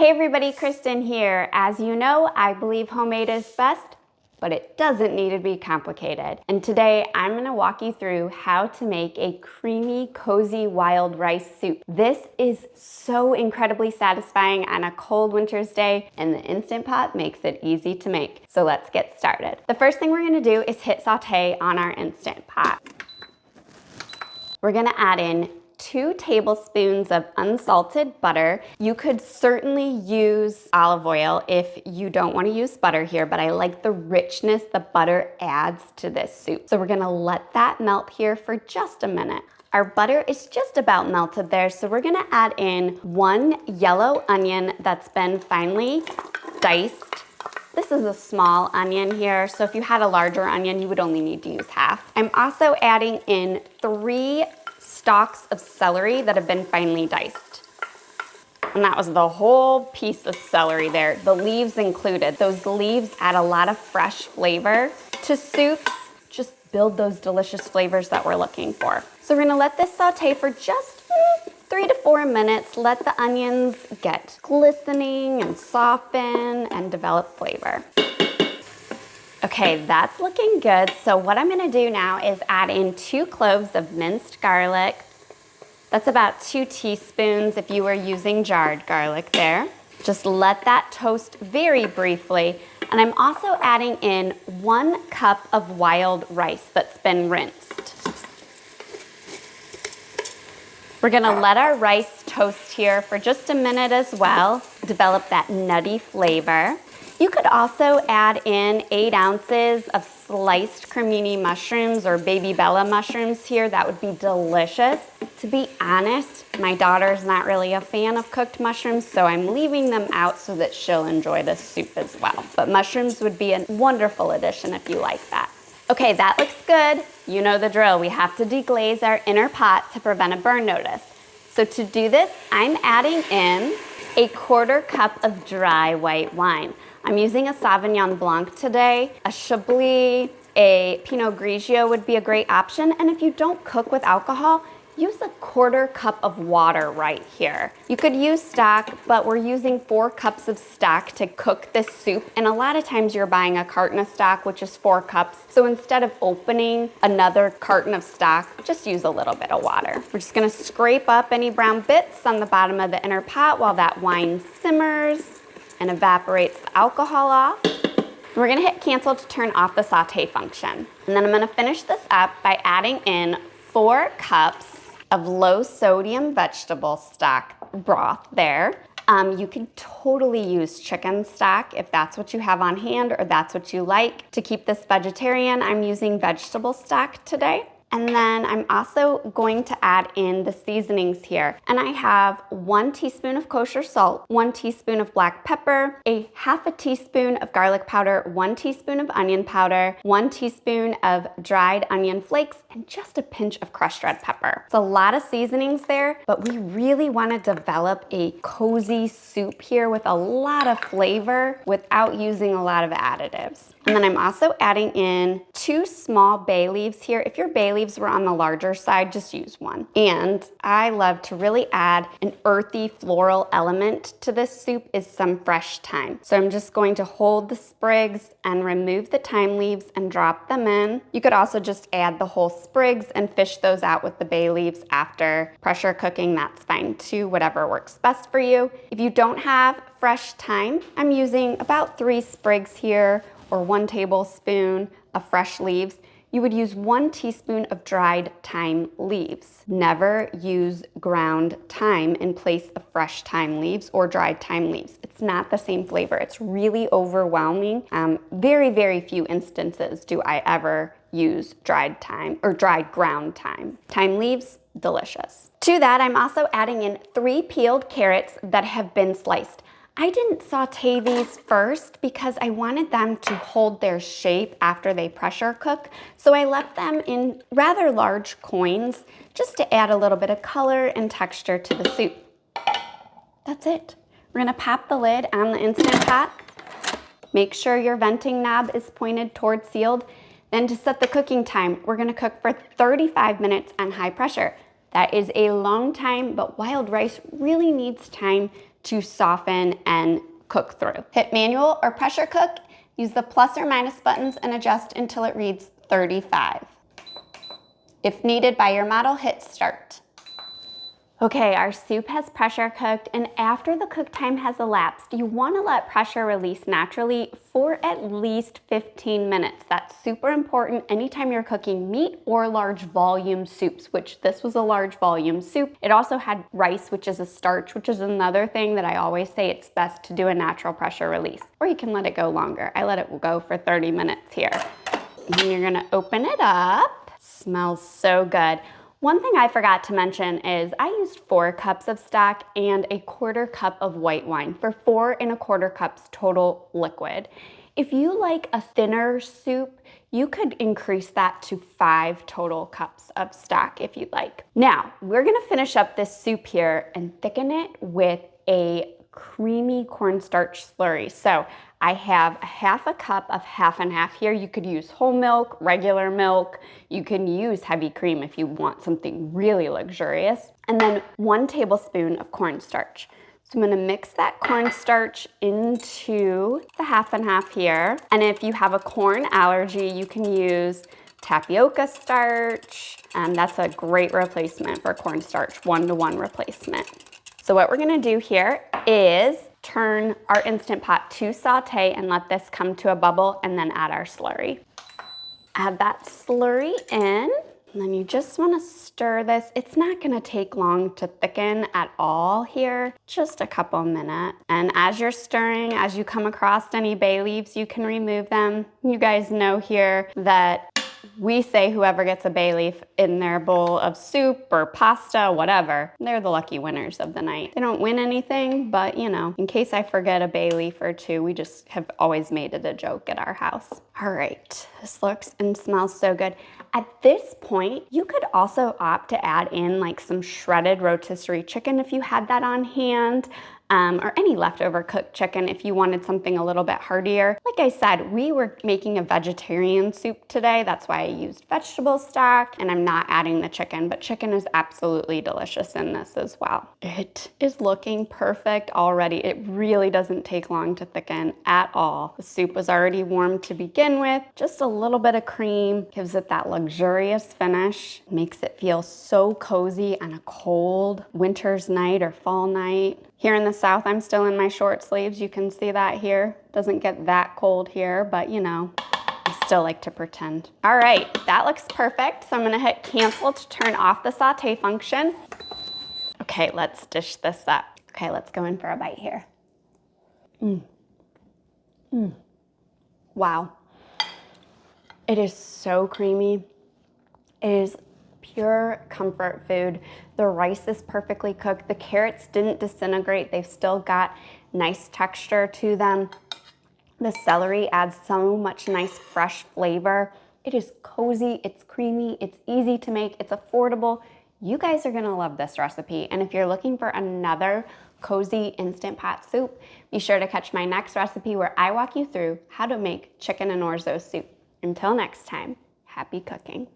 Hey everybody, Kristen here. As you know, I believe homemade is best, but it doesn't need to be complicated. And today I'm gonna walk you through how to make a creamy, cozy wild rice soup. This is so incredibly satisfying on a cold winter's day, and the Instant Pot makes it easy to make. So let's get started. The first thing we're gonna do is hit saute on our Instant Pot. We're gonna add in 2 tablespoons of unsalted butter. You could certainly use olive oil if you don't want to use butter here, but I like the richness the butter adds to this soup. So we're gonna let that melt here for just a minute. Our butter is just about melted there, so we're gonna add in 1 yellow onion that's been finely diced. This is a small onion here, so if you had a larger onion, you would only need to use half. I'm also adding in 3 stalks of celery that have been finely diced. And that was the whole piece of celery there, the leaves included. Those leaves add a lot of fresh flavor to soups, just build those delicious flavors that we're looking for. So we're gonna let this saute for just 3 to 4 minutes, let the onions get glistening and soften and develop flavor. Okay, that's looking good. So what I'm gonna do now is add in 2 cloves of minced garlic. That's about 2 teaspoons if you were using jarred garlic there. Just let that toast very briefly. And I'm also adding in 1 cup of wild rice that's been rinsed. We're gonna let our rice toast here for just a minute as well, develop that nutty flavor. You could also add in 8 ounces of sliced cremini mushrooms or baby bella mushrooms here. That would be delicious. To be honest, my daughter's not really a fan of cooked mushrooms, so I'm leaving them out so that she'll enjoy this soup as well. But mushrooms would be a wonderful addition if you like that. Okay, that looks good. You know the drill. We have to deglaze our inner pot to prevent a burn notice. So to do this, I'm adding in a 1/4 cup of dry white wine. I'm using a Sauvignon Blanc today. A Chablis, a Pinot Grigio would be a great option. And if you don't cook with alcohol, use a 1/4 cup of water right here. You could use stock, but we're using 4 cups of stock to cook this soup. And a lot of times you're buying a carton of stock, which is 4 cups. So instead of opening another carton of stock, just use a little bit of water. We're just gonna scrape up any brown bits on the bottom of the inner pot while that wine simmers and evaporates the alcohol off. We're gonna hit cancel to turn off the saute function. And then I'm gonna finish this up by adding in 4 cups of low sodium vegetable stock broth there. You can totally use chicken stock if that's what you have on hand or that's what you like. To keep this vegetarian, I'm using vegetable stock today. And then I'm also going to add in the seasonings here. And I have 1 teaspoon of kosher salt, 1 teaspoon of black pepper, a 1/2 teaspoon of garlic powder, 1 teaspoon of onion powder, 1 teaspoon of dried onion flakes, and just a pinch of crushed red pepper. It's a lot of seasonings there, but we really wanna develop a cozy soup here with a lot of flavor without using a lot of additives. And then I'm also adding in 2 small bay leaves here. If your bay leaves were on the larger side, just use 1. And I love to really add an earthy floral element to this soup is some fresh thyme. So I'm just going to hold the sprigs and remove the thyme leaves and drop them in. You could also just add the whole sprigs and fish those out with the bay leaves after pressure cooking. That's fine too, whatever works best for you. If you don't have fresh thyme, I'm using about 3 sprigs here or 1 tablespoon of fresh leaves. You would use 1 teaspoon of dried thyme leaves. Never use ground thyme in place of fresh thyme leaves or dried thyme leaves. It's not the same flavor. It's really overwhelming. Very, very few instances do I ever use dried thyme or dried ground thyme. Thyme leaves, delicious. To that, I'm also adding in 3 peeled carrots that have been sliced. I didn't saute these first because I wanted them to hold their shape after they pressure cook. So I left them in rather large coins just to add a little bit of color and texture to the soup. That's it. We're gonna pop the lid on the Instant Pot. Make sure your venting knob is pointed toward sealed. Then to set the cooking time, we're gonna cook for 35 minutes on high pressure. That is a long time, but wild rice really needs time to soften and cook through. Hit manual or pressure cook, use the plus or minus buttons and adjust until it reads 35. If needed by your model, hit start. Okay, our soup has pressure cooked, and after the cook time has elapsed, you want to let pressure release naturally for at least 15 minutes. That's super important anytime you're cooking meat or large volume soups, which this was a large volume soup. It also had rice, which is a starch, which is another thing that I always say it's best to do a natural pressure release, or you can let it go longer. I let it go for 30 minutes here. And then you're gonna open it up. Smells so good. One thing I forgot to mention is I used 4 cups of stock and a 1/4 cup of white wine for 4 1/4 cups total liquid. If you like a thinner soup, you could increase that to 5 total cups of stock if you'd like. Now, we're gonna finish up this soup here and thicken it with a creamy cornstarch slurry. So I have a 1/2 cup of 1/2 and 1/2 here. You could use whole milk, regular milk. You can use heavy cream if you want something really luxurious. And then 1 tablespoon of cornstarch. So I'm gonna mix that cornstarch into the 1/2 and 1/2 here. And if you have a corn allergy, you can use tapioca starch. And that's a great replacement for cornstarch, 1-to-1 replacement. So what we're gonna do here is turn our Instant Pot to saute and let this come to a bubble and then add our slurry. Add that slurry in, and then you just wanna stir this. It's not gonna take long to thicken at all here, just a couple minutes. And as you're stirring, as you come across any bay leaves, you can remove them. You guys know here that we say whoever gets a bay leaf in their bowl of soup or pasta, whatever, they're the lucky winners of the night. They don't win anything, but you know, in case I forget a bay leaf or two, we just have always made it a joke at our house. All right, this looks and smells so good. At this point, you could also opt to add in like some shredded rotisserie chicken if you had that on hand. Or any leftover cooked chicken if you wanted something a little bit heartier. Like I said, we were making a vegetarian soup today. That's why I used vegetable stock and I'm not adding the chicken, but chicken is absolutely delicious in this as well. It is looking perfect already. It really doesn't take long to thicken at all. The soup was already warm to begin with. Just a little bit of cream gives it that luxurious finish, makes it feel so cozy on a cold winter's night or fall night. Here in the South, I'm still in my short sleeves. You can see that here. Doesn't get that cold here, but you know, I still like to pretend. All right, that looks perfect. So I'm gonna hit cancel to turn off the saute function. Okay, let's dish this up. Okay, let's go in for a bite here. Wow. It is so creamy. It is pure comfort food. The rice is perfectly cooked. The carrots didn't disintegrate. They've still got nice texture to them. The celery adds so much nice fresh flavor. It is cozy, it's creamy, it's easy to make, it's affordable. You guys are gonna love this recipe. And if you're looking for another cozy Instant Pot soup, be sure to catch my next recipe where I walk you through how to make chicken and orzo soup. Until next time, happy cooking.